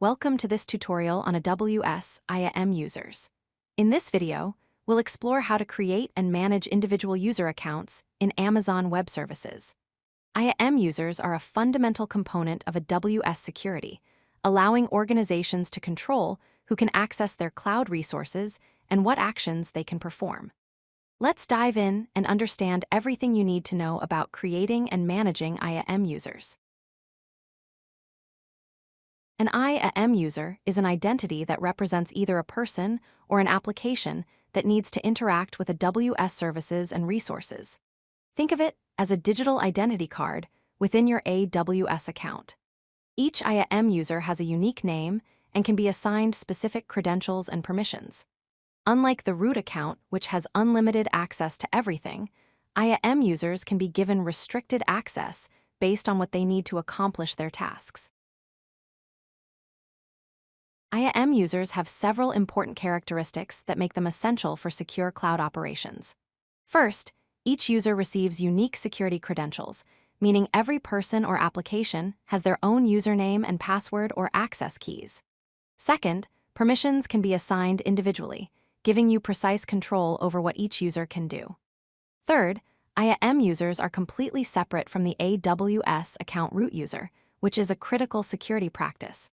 Welcome to this tutorial on AWS IAM Users. In this video, we'll explore how to create and manage individual user accounts in Amazon Web Services. IAM users are a fundamental component of AWS security, allowing organizations to control who can access their cloud resources and what actions they can perform. Let's dive in and understand everything you need to know about creating and managing IAM users. An IAM user is an identity that represents either a person or an application that needs to interact with AWS services and resources. Think of it as a digital identity card within your AWS account. Each IAM user has a unique name and can be assigned specific credentials and permissions. Unlike the root account, which has unlimited access to everything, IAM users can be given restricted access based on what they need to accomplish their tasks. IAM users have several important characteristics that make them essential for secure cloud operations. First, each user receives unique security credentials, meaning every person or application has their own username and password or access keys. Second, permissions can be assigned individually, giving you precise control over what each user can do. Third, IAM users are completely separate from the AWS account root user, which is a critical security practice.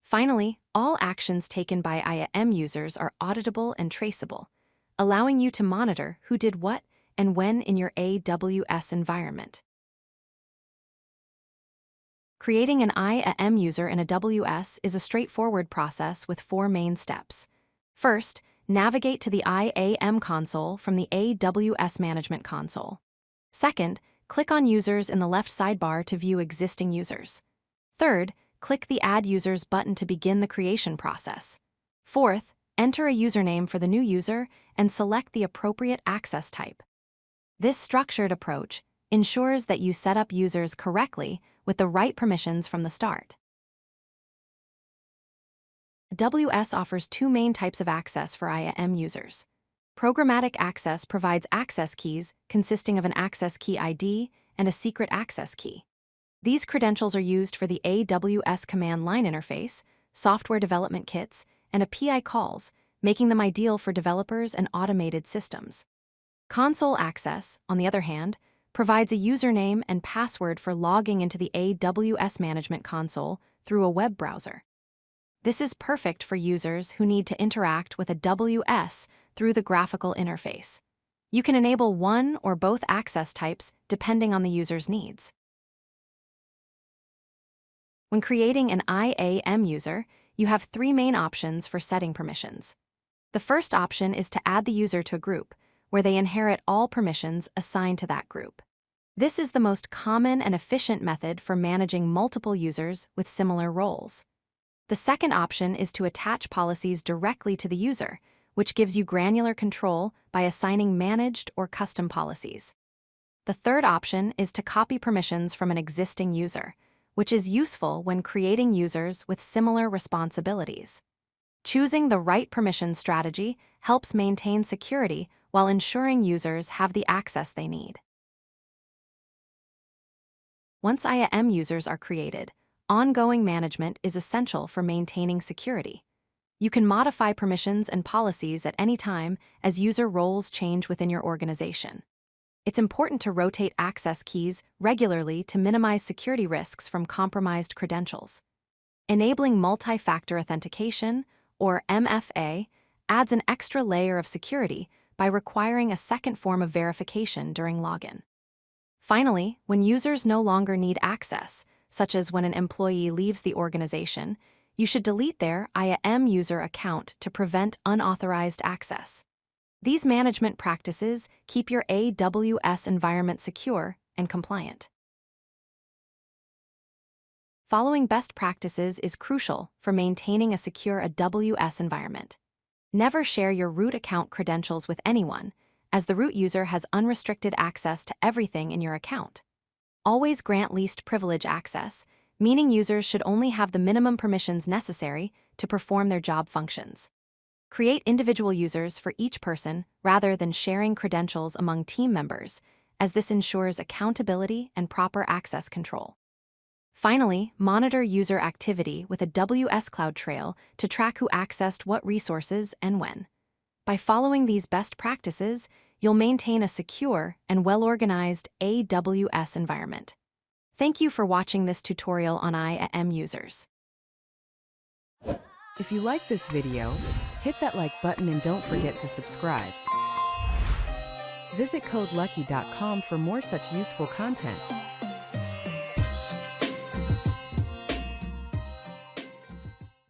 Finally, all actions taken by IAM users are auditable and traceable, allowing you to monitor who did what and when in your AWS environment. Creating an IAM user in AWS is a straightforward process with 4 main steps. First, navigate to the IAM console from the AWS Management Console. Second, click on Users in the left sidebar to view existing users. Third, click the Add Users button to begin the creation process. Fourth, enter a username for the new user and select the appropriate access type. This structured approach ensures that you set up users correctly with the right permissions from the start. AWS offers 2 main types of access for IAM users. Programmatic access provides access keys consisting of an access key ID and a secret access key. These credentials are used for the AWS command line interface, software development kits, and API calls, making them ideal for developers and automated systems. Console access, on the other hand, provides a username and password for logging into the AWS Management Console through a web browser. This is perfect for users who need to interact with AWS through the graphical interface. You can enable one or both access types depending on the user's needs. When creating an IAM user, you have 3 main options for setting permissions. The first option is to add the user to a group, where they inherit all permissions assigned to that group. This is the most common and efficient method for managing multiple users with similar roles. The second option is to attach policies directly to the user, which gives you granular control by assigning managed or custom policies. The third option is to copy permissions from an existing user, which is useful when creating users with similar responsibilities. Choosing the right permission strategy helps maintain security while ensuring users have the access they need. Once IAM users are created, ongoing management is essential for maintaining security. You can modify permissions and policies at any time as user roles change within your organization. It's important to rotate access keys regularly to minimize security risks from compromised credentials. Enabling multi-factor authentication, or MFA, adds an extra layer of security by requiring a second form of verification during login. Finally, when users no longer need access, such as when an employee leaves the organization, you should delete their IAM user account to prevent unauthorized access. These management practices keep your AWS environment secure and compliant. Following best practices is crucial for maintaining a secure AWS environment. Never share your root account credentials with anyone, as the root user has unrestricted access to everything in your account. Always grant least privilege access, meaning users should only have the minimum permissions necessary to perform their job functions. Create individual users for each person rather than sharing credentials among team members, as this ensures accountability and proper access control. Finally, monitor user activity with a WS Cloud Trail to track who accessed what resources and when. By following these best practices, you'll maintain a secure and well-organized AWS environment. Thank you for watching this tutorial on IAM Users. If you like this video, hit that like button and don't forget to subscribe. Visit codelucky.com for more such useful content.